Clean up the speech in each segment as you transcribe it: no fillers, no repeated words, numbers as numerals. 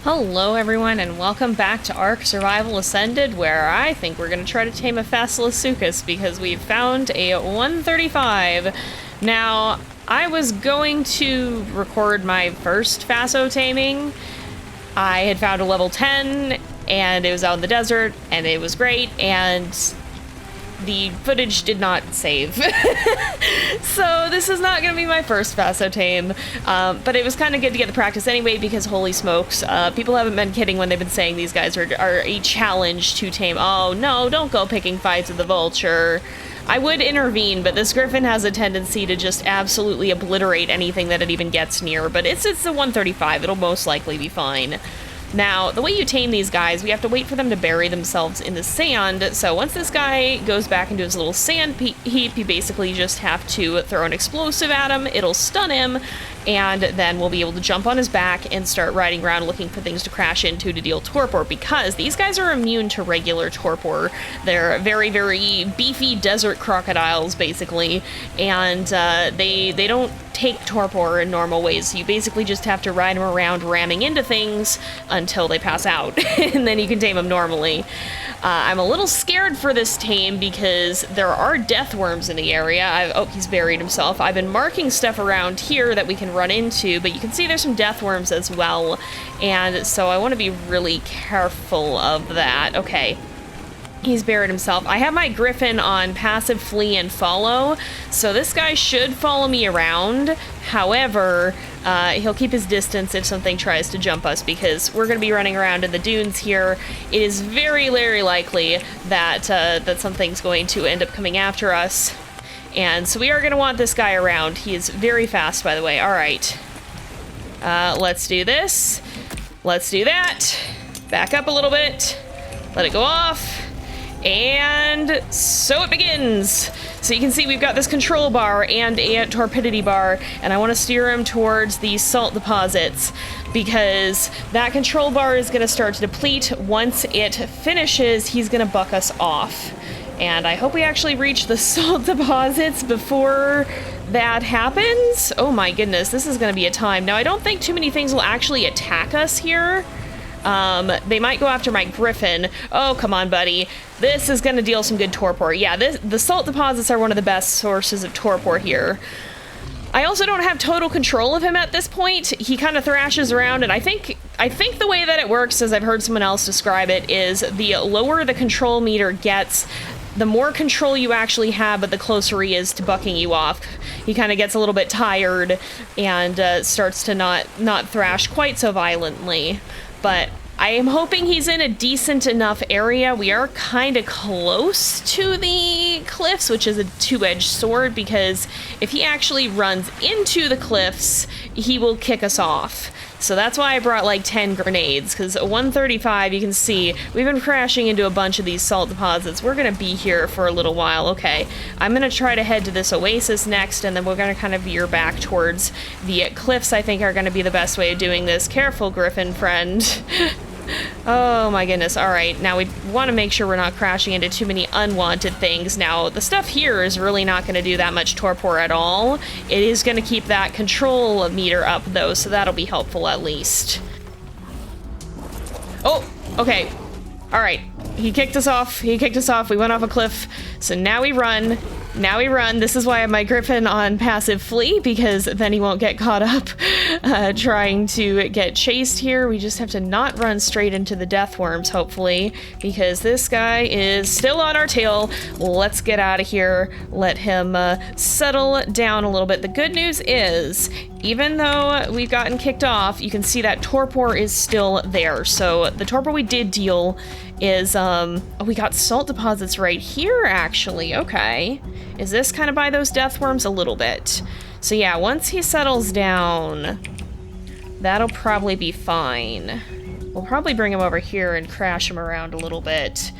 Hello everyone and welcome back to ARK Survival Ascended, where I think we're going to try to tame a Fasolasuchus because we've found a 135. Now, I was going to record my first Faso taming. I had found a level 10 and it was out in the desert and it was great, and the footage did not save. So this is not going to be my first Faso tame, but it was kind of good to get the practice anyway because holy smokes, people haven't been kidding when they've been saying these guys are a challenge to tame. Oh no, don't go picking fights with the vulture. I would intervene, but this griffin has a tendency to just absolutely obliterate anything that it even gets near, but it's a 135, it'll most likely be fine. Now, the way you tame these guys, we have to wait for them to bury themselves in the sand, so once this guy goes back into his little sand heap, you basically just have to throw an explosive at him, it'll stun him, and then we'll be able to jump on his back and start riding around looking for things to crash into to deal torpor, because these guys are immune to regular torpor. They're very, very beefy desert crocodiles, basically, and they don't take torpor in normal ways, so you basically just have to ride them around ramming into things until they pass out, and then you can tame them normally. I'm a little scared for this tame because there are deathworms in the area. Oh, he's buried himself. I've been marking stuff around here that we can run into, but you can see there's some deathworms as well, and so I want to be really careful of that. Okay. He's buried himself. I have my griffin on passive flee and follow, so this guy should follow me around. However, he'll keep his distance if something tries to jump us, because we're going to be running around in the dunes here. It is very, very likely that that something's going to end up coming after us, and so we are going to want this guy around. He is very fast, by the way. All right. Let's do this. Let's do that. Back up a little bit. Let it go off. And so it begins. So you can see we've got this control bar and a torpidity bar, and I want to steer him towards the salt deposits because that control bar is going to start to deplete. Once it finishes, he's going to buck us off. And I hope we actually reach the salt deposits before that happens. Oh my goodness, this is going to be a time. Now, I don't think too many things will actually attack us here. They might go after my griffin. Oh, come on, buddy. This is going to deal some good torpor. Yeah, the salt deposits are one of the best sources of torpor here. I also don't have total control of him at this point. He kind of thrashes around, and I think the way that it works, as I've heard someone else describe it, is the lower the control meter gets, the more control you actually have, but the closer he is to bucking you off. He kind of gets a little bit tired and starts to not thrash quite so violently. But I am hoping he's in a decent enough area. We are kind of close to the cliffs, which is a two-edged sword, because if he actually runs into the cliffs, he will kick us off. So that's why I brought like 10 grenades, because at 135, you can see we've been crashing into a bunch of these salt deposits. We're going to be here for a little while. Okay, I'm going to try to head to this oasis next, and then we're going to kind of veer back towards the cliffs. I think are going to be the best way of doing this. Careful, griffin friend. Oh my goodness. All right, now we want to make sure we're not crashing into too many unwanted things. Now, the stuff here is really not going to do that much torpor at all. It is going to keep that control meter up, though, so that'll be helpful at least. Oh, okay. All right. He kicked us off. He kicked us off. We went off a cliff. So now we run. Now we run. This is why I have my griffin on passive flee, because then he won't get caught up trying to get chased here. We just have to not run straight into the deathworms, hopefully, because this guy is still on our tail. Let's get out of here. Let him settle down a little bit. The good news is, even though we've gotten kicked off, you can see that torpor is still there. So the torpor we did deal is, oh, we got salt deposits right here, actually. Okay. Is this kind of by those deathworms? A little bit. So yeah, once he settles down, that'll probably be fine. We'll probably bring him over here and crash him around a little bit.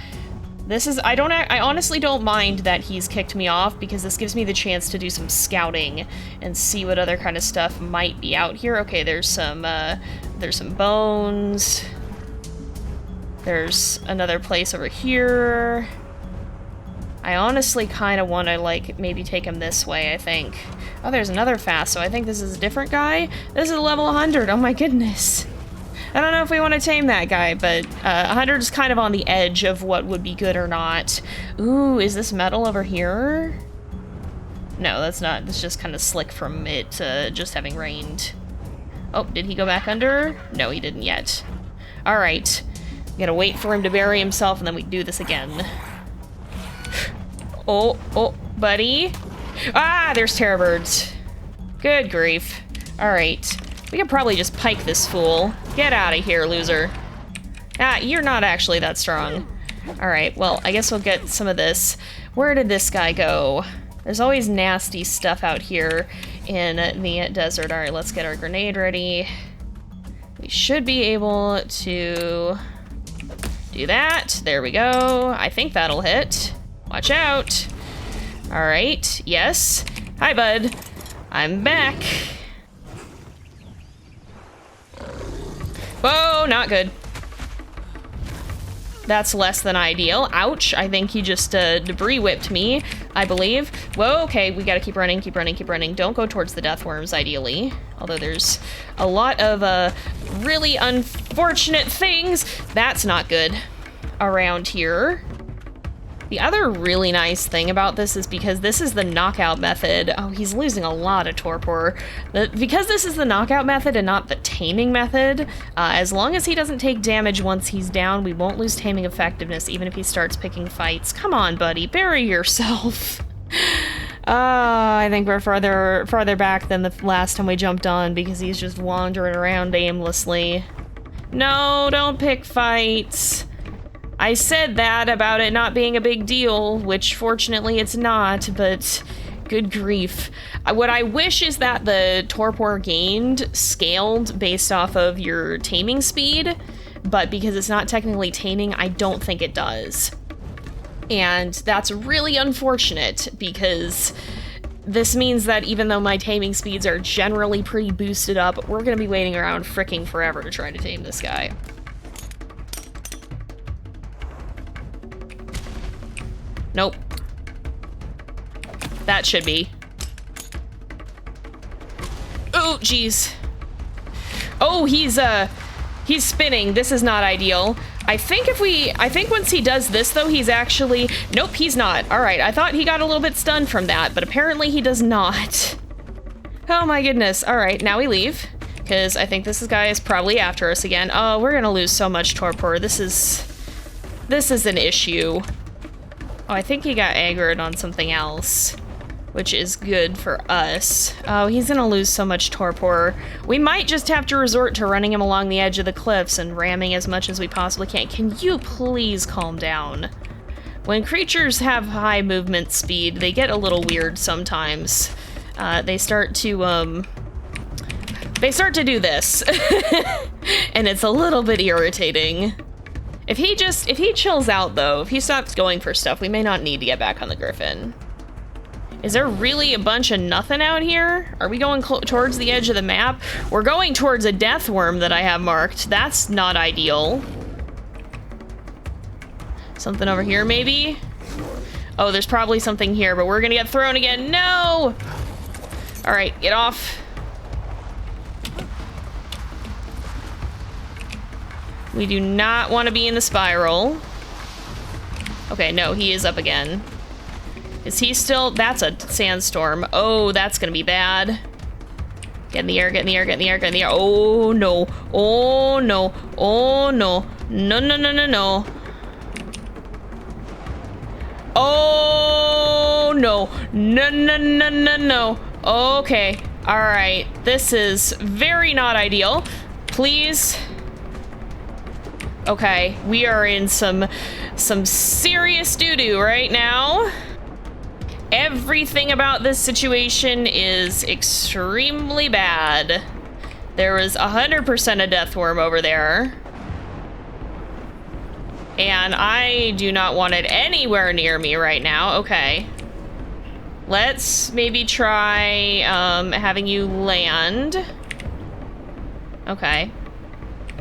This is, I honestly don't mind that he's kicked me off, because this gives me the chance to do some scouting and see what other kind of stuff might be out here. Okay, there's some bones. There's another place over here. I honestly kind of want to, like, maybe take him this way, I think. Oh, there's another fast, so I think this is a different guy. This is a level 100, oh my goodness. I don't know if we want to tame that guy, but 100 is kind of on the edge of what would be good or not. Ooh, is this metal over here? No, that's not. That's just kind of slick from it just having rained. Oh, did he go back under? No, he didn't yet. All right. We gotta wait for him to bury himself, and then we do this again. Oh, buddy. Ah, there's terror birds. Good grief. All right. We could probably just pike this fool. Get out of here, loser. Ah, you're not actually that strong. All right, well, I guess we'll get some of this. Where did this guy go? There's always nasty stuff out here in the desert. All right, let's get our grenade ready. We should be able to do that. There we go. I think that'll hit. Watch out. All right, yes. Hi, bud. I'm back. Whoa, not good. That's less than ideal. Ouch, I think he just debris whipped me, I believe. Whoa, okay, we gotta keep running, keep running, keep running. Don't go towards the Deathworms, ideally. Although there's a lot of really unfortunate things. That's not good around here. The other really nice thing about this is because this is the knockout method. Oh, he's losing a lot of torpor. Because this is the knockout method and not the taming method, as long as he doesn't take damage once he's down, we won't lose taming effectiveness, even if he starts picking fights. Come on, buddy, bury yourself. I think we're farther back than the last time we jumped on because he's just wandering around aimlessly. No, don't pick fights. I said that about it not being a big deal, which fortunately it's not, but good grief. What I wish is that the torpor gained scaled based off of your taming speed, but because it's not technically taming, I don't think it does. And that's really unfortunate because this means that even though my taming speeds are generally pretty boosted up, we're gonna be waiting around fricking forever to try to tame this guy. Nope. That should be. Oh, jeez. Oh, he's spinning. This is not ideal. I think once he does this, though, he's actually... Nope, he's not. All right, I thought he got a little bit stunned from that, but apparently he does not. Oh, my goodness. All right, now we leave, because I think this guy is probably after us again. Oh, we're gonna lose so much torpor. This is an issue. Oh, I think he got aggroed on something else, which is good for us. Oh, he's gonna lose so much torpor. We might just have to resort to running him along the edge of the cliffs and ramming as much as we possibly can. Can you please calm down? When creatures have high movement speed, they get a little weird sometimes. They start to do this. And it's a little bit irritating. If he chills out, though, if he stops going for stuff, we may not need to get back on the Griffin. Is there really a bunch of nothing out here? Are we going towards the edge of the map? We're going towards a Deathworm that I have marked. That's not ideal. Something over here, maybe? Oh, there's probably something here, but we're gonna get thrown again. No! All right, get off. We do not want to be in the spiral. Okay, no, he is up again. Is he still? That's a sandstorm. Oh, that's gonna be bad. Get in the air, get in the air, get in the air, get in the air. Oh no, oh no, oh no, no, no, no, no, no. Oh no, no, no, no, no, no. Okay, all right. This is very not ideal. Please. Okay, we are in some serious doo-doo right now. Everything about this situation is extremely bad. There was 100% a Deathworm over there. And I do not want it anywhere near me right now. Okay. Let's maybe try having you land. Okay.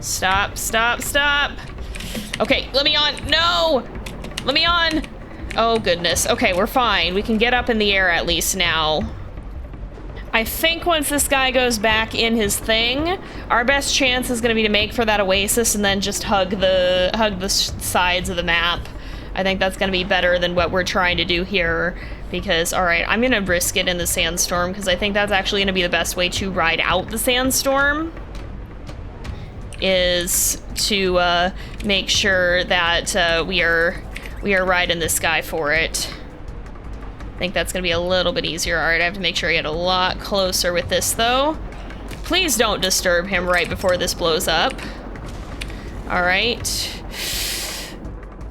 Stop, stop, stop. Okay, let me on. No! Let me on. Oh, goodness. Okay, we're fine. We can get up in the air at least now. I think once this guy goes back in his thing, our best chance is going to be to make for that oasis and then just hug the sides of the map. I think that's going to be better than what we're trying to do here. Because, alright, I'm going to risk it in the sandstorm, because I think that's actually going to be the best way to ride out the sandstorm. Is to make sure that we are riding this guy for it. I think that's going to be a little bit easier. Alright, I have to make sure I get a lot closer with this, though. Please don't disturb him right before this blows up. Alright.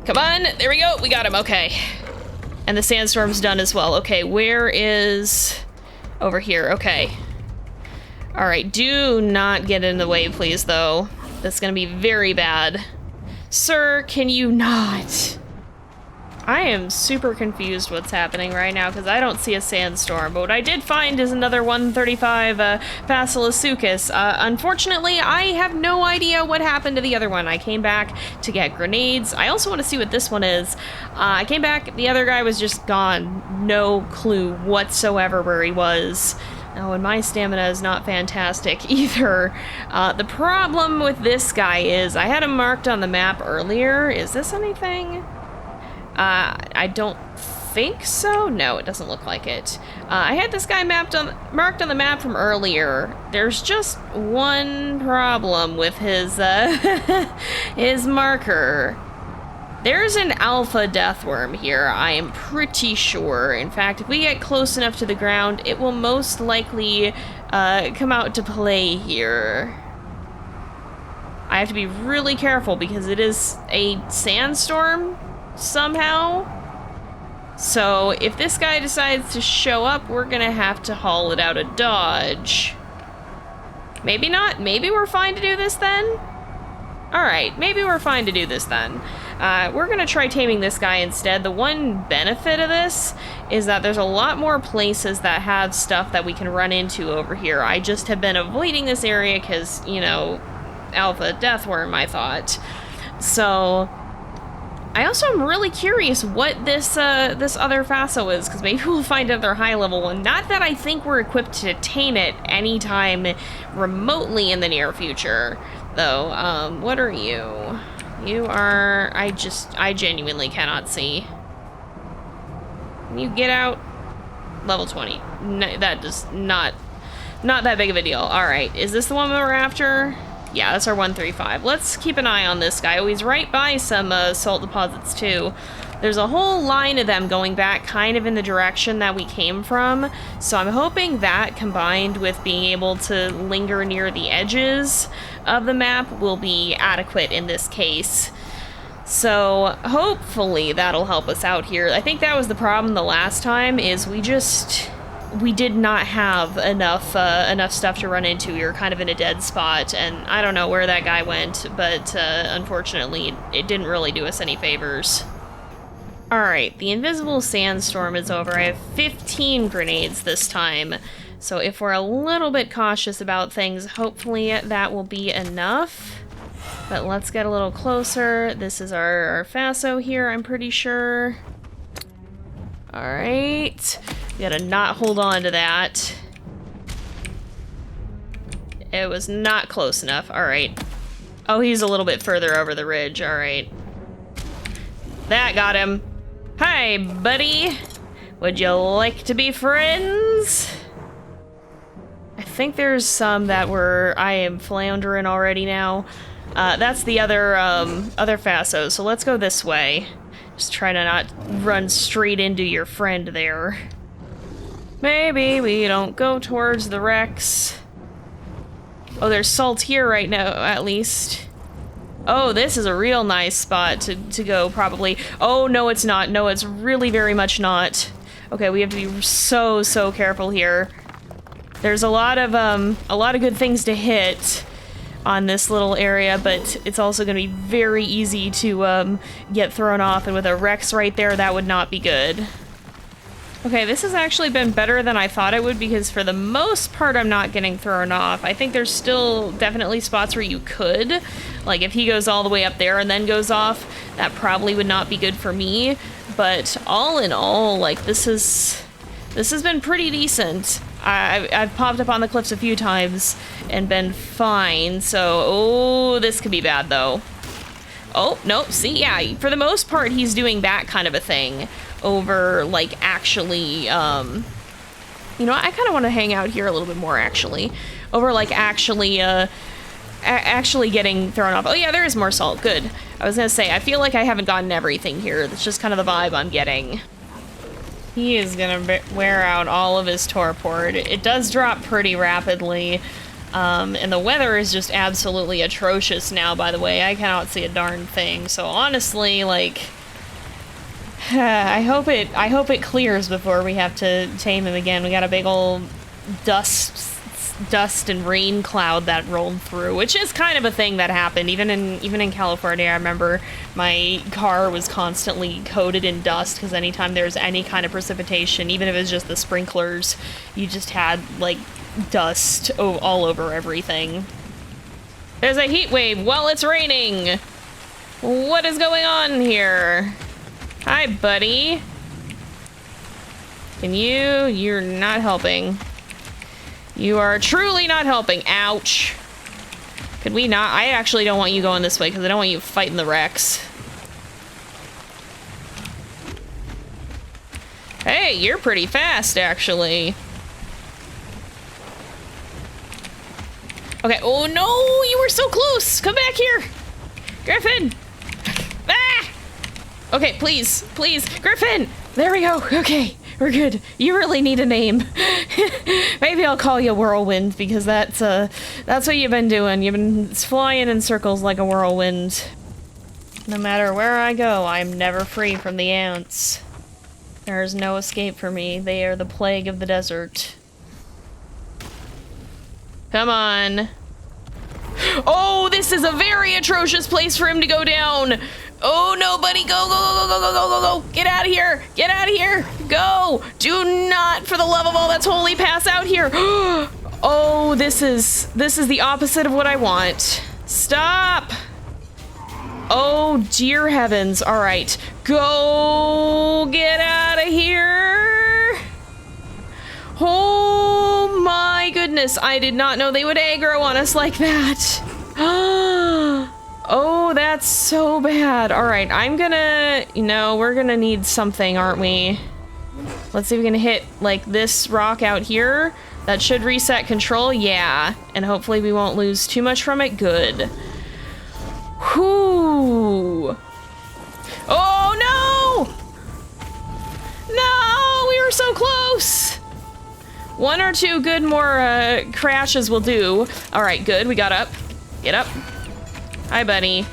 Come on, there we go, we got him, okay. And the sandstorm's done as well. Okay, where is... Over here, okay. Alright, do not get in the way, please, though. That's gonna be very bad. Sir, can you not? I am super confused what's happening right now, because I don't see a sandstorm. But what I did find is another 135 Fasolasuchus. Unfortunately, I have no idea what happened to the other one. I came back to get grenades. I also want to see what this one is. I came back, the other guy was just gone. No clue whatsoever where he was. Oh, and my stamina is not fantastic either. The problem with this guy is I had him marked on the map earlier. Is this anything? I don't think so. No, it doesn't look like it. I had this guy marked on the map from earlier. There's just one problem with his his marker. There's an alpha deathworm here, I am pretty sure. In fact, if we get close enough to the ground, it will most likely come out to play here. I have to be really careful because it is a sandstorm somehow. So if this guy decides to show up, we're gonna have to haul it out a dodge. Maybe not. Maybe we're fine to do this then? Alright, maybe we're fine to do this then. We're gonna try taming this guy instead. The one benefit of this is that there's a lot more places that have stuff that we can run into over here. I just have been avoiding this area because, you know, alpha deathworm, I thought. So I also am really curious what this this other Faso is, because maybe we'll find another high-level one. Not that I think we're equipped to tame it anytime remotely in the near future, though. What are you? You are... I genuinely cannot see. Can you get out? Level 20. No, that does not that big of a deal. Alright, is this the one we're after? Yeah, that's our 135. Let's keep an eye on this guy. Oh, he's right by some salt deposits, too. There's a whole line of them going back kind of in the direction that we came from, so I'm hoping that, combined with being able to linger near the edges of the map, will be adequate in this case. So, hopefully that'll help us out here. I think that was the problem the last time, is we did not have enough stuff to run into. We were kind of in a dead spot, and I don't know where that guy went, but unfortunately, it didn't really do us any favors. Alright, the invisible sandstorm is over. I have 15 grenades this time, so if we're a little bit cautious about things, hopefully that will be enough. But let's get a little closer. This is our Faso here, I'm pretty sure. Alright. Gotta not hold on to that. It was not close enough. Alright. Oh, he's a little bit further over the ridge. Alright. That got him. Hi, buddy. Would you like to be friends? I think there's some that I am floundering already now. That's the other Faso, so let's go this way. Just try to not run straight into your friend there. Maybe we don't go towards the wrecks. Oh, there's salt here right now, at least. Oh, this is a real nice spot to go, probably. Oh, no, it's not. No, it's really very much not. Okay, we have to be so careful here. There's a lot of good things to hit on this little area, but it's also going to be very easy to get thrown off, and with a Rex right there, that would not be good. Okay, this has actually been better than I thought it would, because for the most part, I'm not getting thrown off. I think there's still definitely spots where you could. Like, if he goes all the way up there and then goes off, that probably would not be good for me. But all in all, like, this has been pretty decent. I've popped up on the cliffs a few times and been fine, so... Oh, this could be bad, though. Oh, nope, see, yeah, for the most part, he's doing that kind of a thing over, like, actually, you know, I kind of want to hang out here a little bit more, actually. Over, like, actually getting thrown off. Oh, yeah, there is more salt. Good. I was gonna say, I feel like I haven't gotten everything here. That's just kind of the vibe I'm getting. He is gonna wear out all of his torpor. It does drop pretty rapidly. And the weather is just absolutely atrocious now, by the way. I cannot see a darn thing. So honestly, like, I hope it clears before we have to tame him again. We got a big old dust and rain cloud that rolled through, which is kind of a thing that happened even in California. I remember my car was constantly coated in dust because anytime there's any kind of precipitation, even if it's just the sprinklers, you just had like dust all over everything. There's a heat wave while it's raining. What is going on here? Hi, buddy. You're not helping. You are truly not helping. Ouch. Could we not? I actually don't want you going this way because I don't want you fighting the Rex. Hey, you're pretty fast, actually. Okay, oh no, you were so close. Come back here. Griffin. Ah! Okay, please, Griffin. There we go. Okay, we're good. You really need a name. Maybe I'll call you Whirlwind because that's what you've been doing. You've been flying in circles like a whirlwind. No matter where I go, I'm never free from the ants. There is no escape for me. They are the plague of the desert. Come on. Oh, this is a very atrocious place for him to go down. Oh no, buddy, go. Get out of here. Get out of here. Go. Do not, for the love of all that's holy, pass out here. Oh, this is the opposite of what I want. Stop. Oh, dear heavens. All right. Go get out of here. Oh my goodness, I did not know they would aggro on us like that. Oh, that's so bad. All right, we're gonna need something, aren't we? Let's see if we can hit, like, this rock out here. That should reset control, yeah. And hopefully we won't lose too much from it, good. Whew. Oh, no! No, we were so close! One or two good more crashes will do. All right, good. We got up. Get up. Hi, buddy.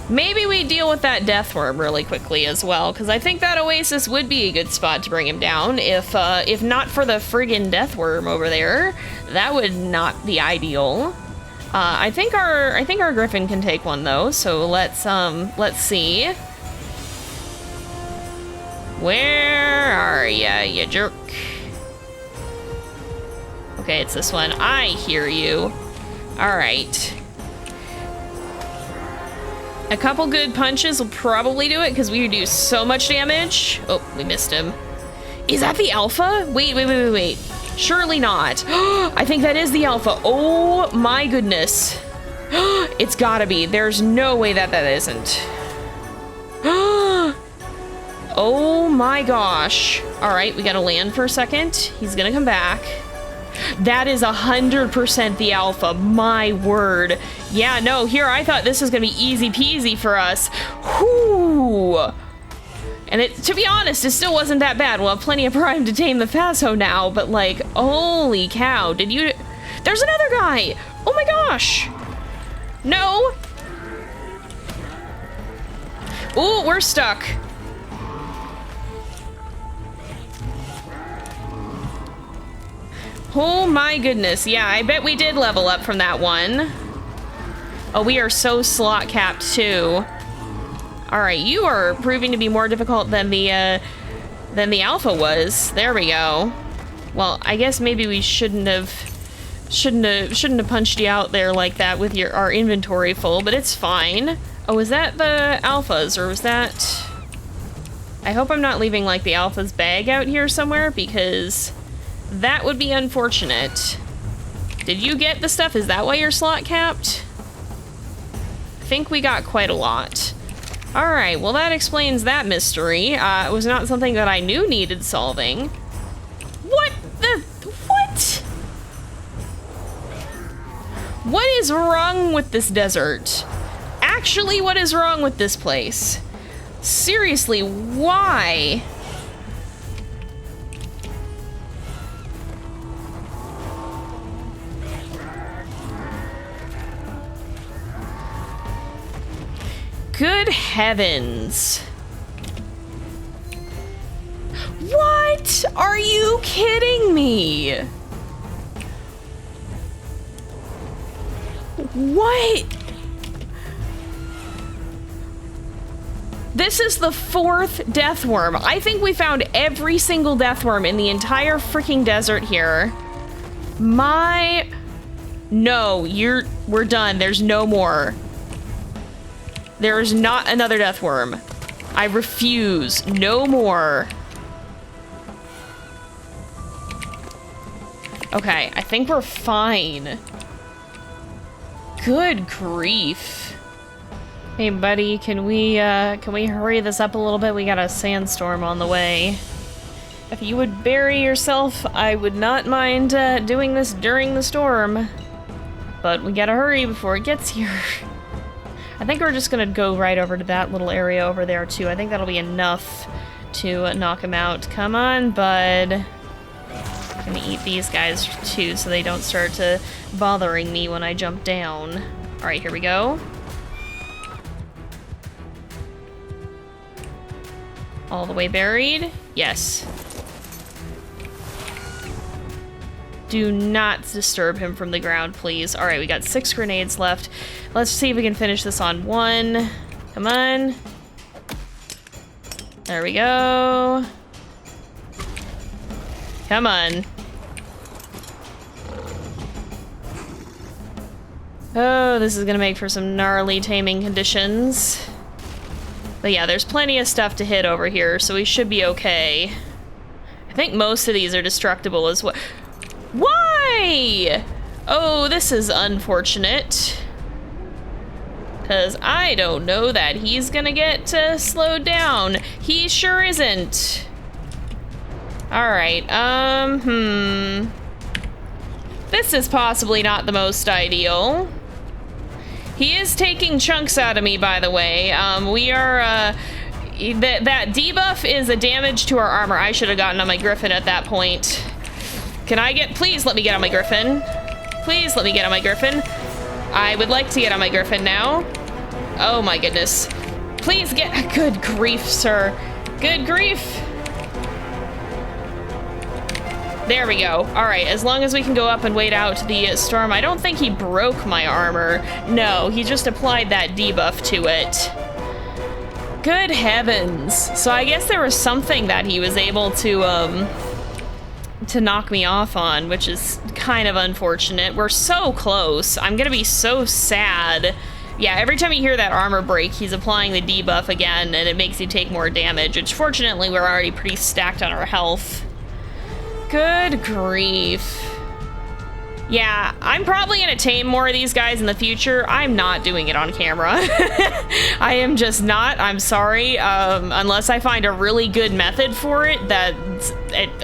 Maybe we deal with that Deathworm really quickly as well, because I think that oasis would be a good spot to bring him down. If not for the friggin' Deathworm over there, that would not be ideal. I think our Griffin can take one though. So let's see. Where are ya, you jerk? Okay, it's this one. I hear you. All right. A couple good punches will probably do it because we do so much damage. Oh, we missed him. Is that the alpha? Wait. Surely not. I think that is the alpha. Oh my goodness. It's gotta be. There's no way that isn't. Oh my gosh. All right, we gotta land for a second. He's gonna come back. That is 100% the alpha, my word. Yeah, no, here I thought this was gonna be easy peasy for us. Whoo! And to be honest, it still wasn't that bad. We'll have plenty of prime to tame the Faso now, but like, holy cow, there's another guy! Oh my gosh! No! Ooh, we're stuck. Oh my goodness, yeah, I bet we did level up from that one. Oh, we are so slot capped too. All right, you are proving to be more difficult than the alpha was. There we go. Well, I guess maybe we shouldn't have punched you out there like that with our inventory full, but it's fine. Oh, is that the alphas or was that? I hope I'm not leaving like the alpha's bag out here somewhere because That would be unfortunate. Did you get the stuff? Is that why you're slot capped? I think we got quite a lot. All right, well that explains that mystery. It was not something that I knew needed solving. What? What is wrong with this desert? Actually, what is wrong with this place? Seriously, why? Good heavens. What? Are you kidding me? What? This is the 4th Deathworm. I think we found every single Deathworm in the entire freaking desert here. No, we're done. There's no more. There is not another Deathworm. I refuse. No more. Okay, I think we're fine. Good grief. Hey, buddy, can we hurry this up a little bit? We got a sandstorm on the way. If you would bury yourself, I would not mind doing this during the storm. But we gotta hurry before it gets here. I think we're just gonna go right over to that little area over there, too. I think that'll be enough to knock him out. Come on, bud. I'm gonna eat these guys, too, so they don't start to bothering me when I jump down. All right, here we go. All the way buried? Yes. Do not disturb him from the ground, please. All right, we got 6 grenades left. Let's see if we can finish this on 1. Come on. There we go. Come on. Oh, this is gonna make for some gnarly taming conditions. But yeah, there's plenty of stuff to hit over here, so we should be okay. I think most of these are destructible as well. Why? Oh, this is unfortunate. Because I don't know that he's gonna get slowed down. He sure isn't. Alright, This is possibly not the most ideal. He is taking chunks out of me, by the way. We are, that debuff is a damage to our armor. I should have gotten on my griffin at that point. Can I get, please let me get on my griffin. Please let me get on my griffin. I would like to get on my griffin now. Oh my goodness. Please get, good grief, sir. Good grief. There we go. All right, as long as we can go up and wait out the storm. I don't think he broke my armor. No, he just applied that debuff to it. Good heavens. So I guess there was something that he was able to knock me off on, which is kind of unfortunate. We're so close. I'm gonna be so sad. Yeah, every time you hear that armor break, he's applying the debuff again, and it makes you take more damage, which fortunately we're already pretty stacked on our health. Good grief. Yeah, I'm probably gonna tame more of these guys in the future. I'm not doing it on camera. I am just not. I'm sorry. Unless I find a really good method for it that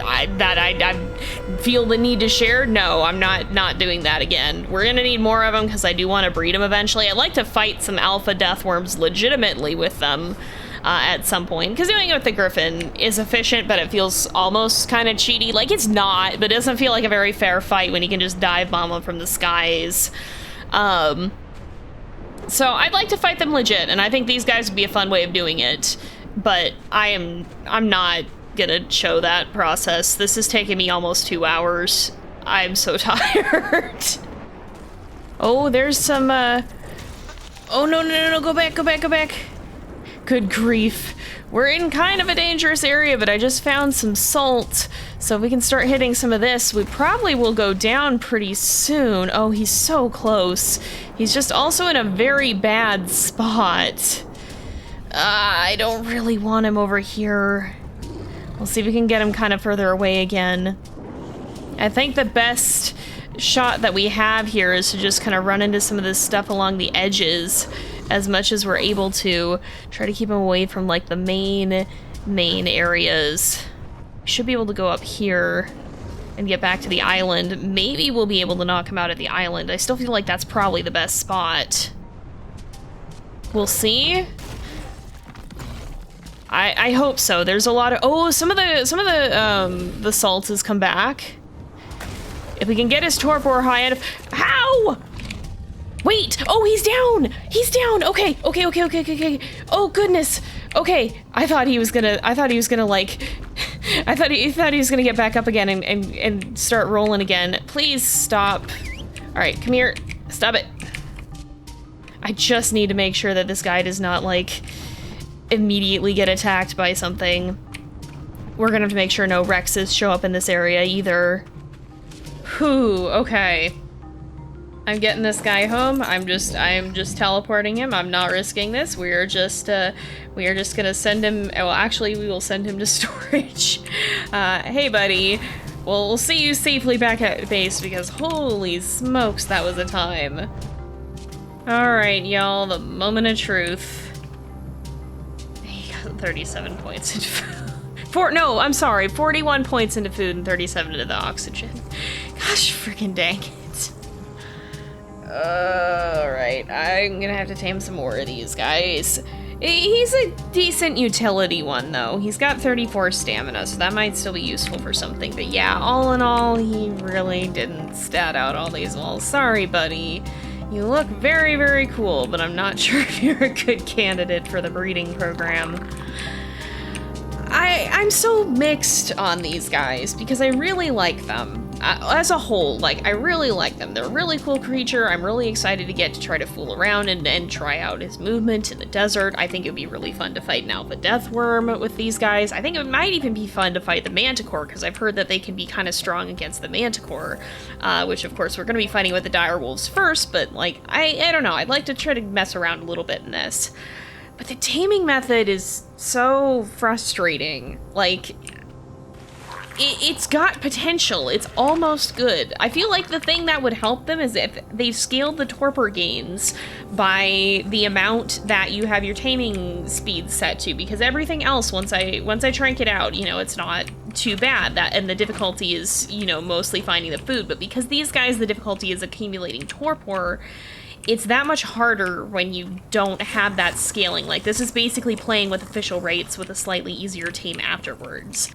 I feel the need to share. No, I'm not doing that again. We're gonna need more of them because I do want to breed them eventually. I'd like to fight some alpha deathworms legitimately with them. At some point, because doing it with the griffin is efficient, but it feels almost kind of cheaty. Like, it's not, but it doesn't feel like a very fair fight when you can just dive bomb them from the skies. So I'd like to fight them legit, and I think these guys would be a fun way of doing it, but I'm not gonna show that process. This has taken me almost 2 hours. I'm so tired. Oh, there's some, oh, no, go back. Good grief. We're in kind of a dangerous area, but I just found some salt. So if we can start hitting some of this, we probably will go down pretty soon. Oh, he's so close. He's just also in a very bad spot. I don't really want him over here. We'll see if we can get him kind of further away again. I think the best shot that we have here is to just kind of run into some of this stuff along the edges as much as we're able to. Try to keep him away from like the main areas. We should be able to go up here and get back to the island. Maybe we'll be able to knock him out at the island. I still feel like that's probably the best spot. We'll see. I hope so. There's a lot of, oh, some of the salt has come back. If we can get his torpor high enough. How? Wait! Oh, he's down! He's down! Okay. Oh goodness. Okay. I thought he was gonna like I thought he was gonna get back up again and start rolling again. Please stop. Alright, come here. Stop it. I just need to make sure that this guy does not like immediately get attacked by something. We're gonna have to make sure no Rexes show up in this area either. Whew, okay. I'm getting this guy home. I'm just teleporting him. I'm not risking this. We are just gonna send him, well, actually, we will send him to storage. Hey, buddy. Well, we'll see you safely back at base because holy smokes, that was a time. All right, y'all, the moment of truth. He got 37 points into food. No, I'm sorry, 41 points into food and 37 into the oxygen. Gosh, freaking dang it. Alright, I'm gonna have to tame some more of these guys. He's a decent utility one, though. He's got 34 stamina, so that might still be useful for something. But yeah, all in all, he really didn't stat out all these walls. Sorry, buddy. You look very, very cool, but I'm not sure if you're a good candidate for the breeding program. I'm so mixed on these guys because I really like them. As a whole, like, I really like them. They're a really cool creature. I'm really excited to get to try to fool around and try out his movement in the desert. I think it would be really fun to fight an alpha Deathworm with these guys. I think it might even be fun to fight the Manticore, because I've heard that they can be kind of strong against the Manticore, which, of course, we're going to be fighting with the direwolves first, but, like, I don't know. I'd like to try to mess around a little bit in this. But the taming method is so frustrating. Like, it's got potential. It's almost good. I feel like the thing that would help them is if they scaled the torpor gains by the amount that you have your taming speed set to, because everything else, once I crank it out, you know, it's not too bad. And the difficulty is, you know, mostly finding the food. But because these guys, the difficulty is accumulating torpor, it's that much harder when you don't have that scaling. Like, this is basically playing with official rates with a slightly easier tame afterwards.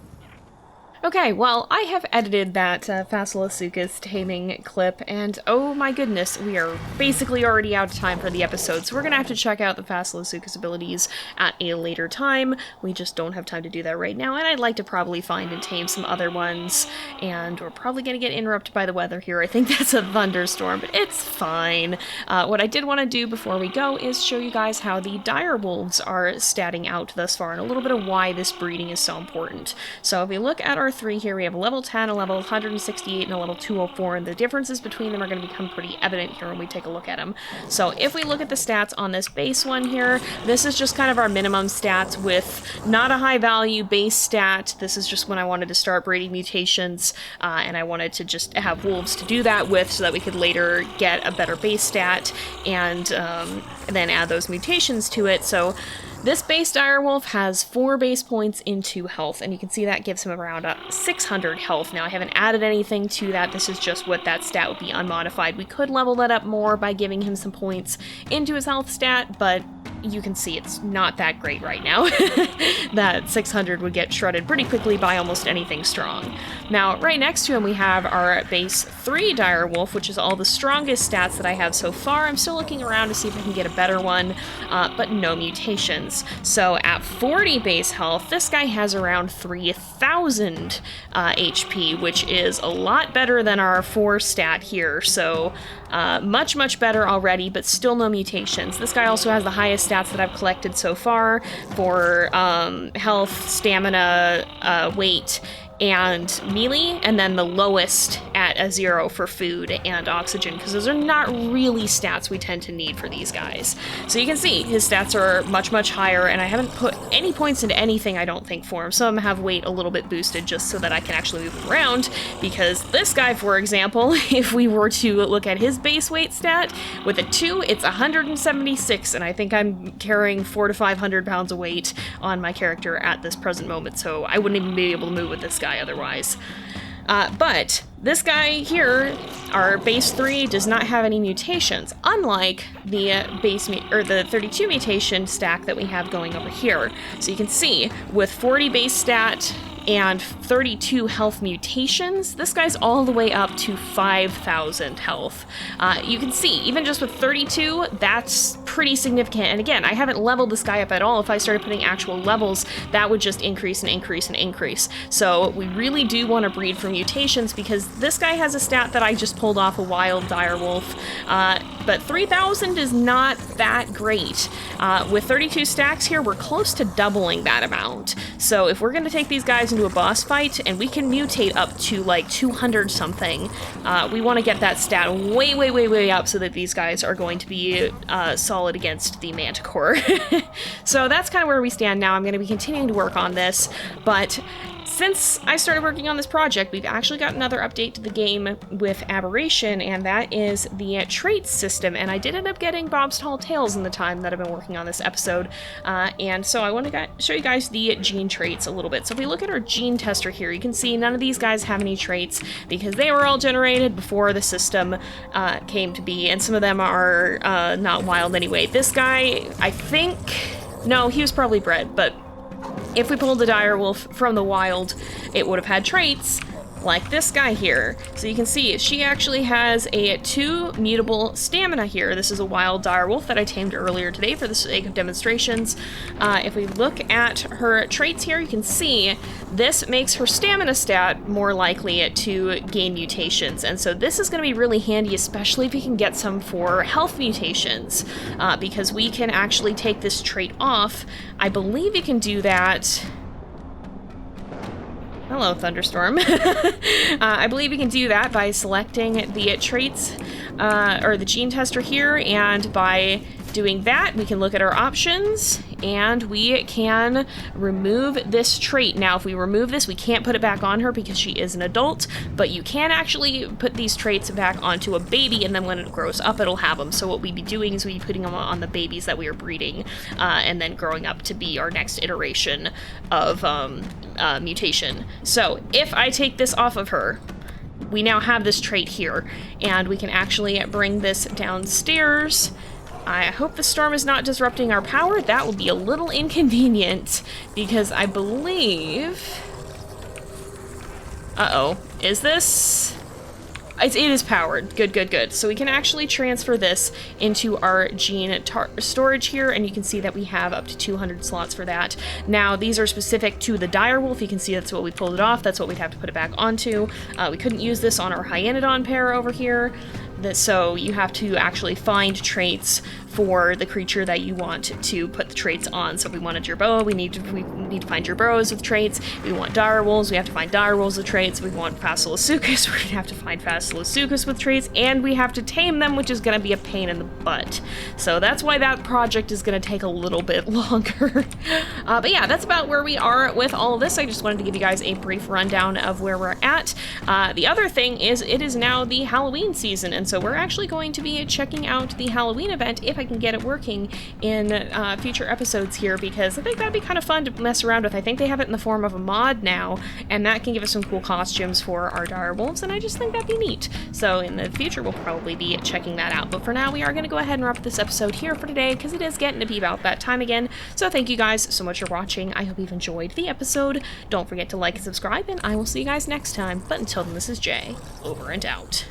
Okay, well, I have edited that Fasolasuchus taming clip, and oh my goodness, we are basically already out of time for the episode, so we're gonna have to check out the Fasolasuchus abilities at a later time. We just don't have time to do that right now, and I'd like to probably find and tame some other ones, and we're probably gonna get interrupted by the weather here. I think that's a thunderstorm, but it's fine. What I did want to do before we go is show you guys how the direwolves are statting out thus far, and a little bit of why this breeding is so important. So if we look at our 3 here, we have a level 10, a level 168, and a level 204, and the differences between them are going to become pretty evident here when we take a look at them. So if we look at the stats on this base one here, this is just kind of our minimum stats with not a high value base stat. This is just when I wanted to start breeding mutations, and I wanted to just have wolves to do that with so that we could later get a better base stat and then add those mutations to it. So this base direwolf has 4 base points into health, and you can see that gives him around 600 health. Now, I haven't added anything to that. This is just what that stat would be unmodified. We could level that up more by giving him some points into his health stat, but you can see it's not that great right now. That 600 would get shredded pretty quickly by almost anything strong. Now, right next to him, we have our base 3 direwolf, which is all the strongest stats that I have so far. I'm still looking around to see if I can get a better one, but no mutations. So at 40 base health, this guy has around 3,000 HP, which is a lot better than our 4 stat here. So much, much better already, but still no mutations. This guy also has the highest stats that I've collected so far for health, stamina, weight, and melee, and then the lowest at a 0 for food and oxygen, because those are not really stats we tend to need for these guys. So you can see his stats are much, much higher, and I haven't put any points into anything, I don't think, for him. Some have weight a little bit boosted just so that I can actually move him around, because this guy, for example, if we were to look at his base weight stat, with a 2, it's 176, and I think I'm carrying 400 to 500 pounds of weight on my character at this present moment, so I wouldn't even be able to move with this guy otherwise. But this guy here, our base 3, does not have any mutations, unlike the the 32 mutation stack that we have going over here. So you can see, with 40 base stat and 32 health mutations, this guy's all the way up to 5,000 health. You can see, even just with 32, that's pretty significant. And again, I haven't leveled this guy up at all. If I started putting actual levels, that would just increase and increase and increase. So we really do want to breed for mutations, because this guy has a stat that I just pulled off a wild direwolf. But 3,000 is not that great. With 32 stacks here, we're close to doubling that amount. So if we're going to take these guys into a boss fight, and we can mutate up to like 200 something, we want to get that stat way, way, way, way up so that these guys are going to be solid against the Manticore. So that's kind of where we stand now. I'm going to be continuing to work on this, but since I started working on this project, we've actually got another update to the game with Aberration, and that is the traits system, and I did end up getting Bob's Tall Tales in the time that I've been working on this episode, and so I want to show you guys the gene traits a little bit. So if we look at our gene tester here, you can see none of these guys have any traits, because they were all generated before the system came to be, and some of them are not wild anyway. This guy, I think, no, he was probably bred, but if we pulled the direwolf from the wild, it would have had traits like this guy here. So you can see she actually has a 2 mutable stamina here. This is a wild direwolf that I tamed earlier today for the sake of demonstrations. If we look at her traits here, you can see this makes her stamina stat more likely to gain mutations. And so this is going to be really handy, especially if you can get some for health mutations, because we can actually take this trait off. I believe you can do that. Hello, Thunderstorm. I believe you can do that by selecting the traits, or the gene tester here, and by doing that, we can look at our options, and we can remove this trait. Now, if we remove this, we can't put it back on her because she is an adult, but you can actually put these traits back onto a baby, and then when it grows up, it'll have them. So what we'd be doing is we'd be putting them on the babies that we are breeding, and then growing up to be our next iteration of mutation. So if I take this off of her, we now have this trait here, and we can actually bring this downstairs. I hope the storm is not disrupting our power. That will be a little inconvenient, because I believe... Uh-oh. Is this... It is powered. Good, good, good. So we can actually transfer this into our gene storage here, and you can see that we have up to 200 slots for that. Now, these are specific to the direwolf. You can see that's what we pulled it off. That's what we'd have to put it back onto. We couldn't use this on our hyenodon pair over here. So you have to actually find traits for the creature that you want to put the traits on. So if we want a jerboa, we need to find jerboas with traits. We want direwolves, we have to find direwolves with traits. We want Fasolasuchus, we're gonna have to find Fasolasuchus with traits, and we have to tame them, which is gonna be a pain in the butt. So that's why that project is gonna take a little bit longer. But yeah, that's about where we are with all of this. I just wanted to give you guys a brief rundown of where we're at. The other thing is, it is now the Halloween season, and so we're actually going to be checking out the Halloween event if I can get it working in future episodes here, because I think that'd be kind of fun to mess around with. I think they have it in the form of a mod now, and that can give us some cool costumes for our direwolves, and I just think that'd be neat. So in the future, we'll probably be checking that out. But for now, we are going to go ahead and wrap up this episode here for today, because it is getting to be about that time again. So thank you guys so much for watching. I hope you've enjoyed the episode. Don't forget to like and subscribe, and I will see you guys next time. But until then, this is Jay, over and out.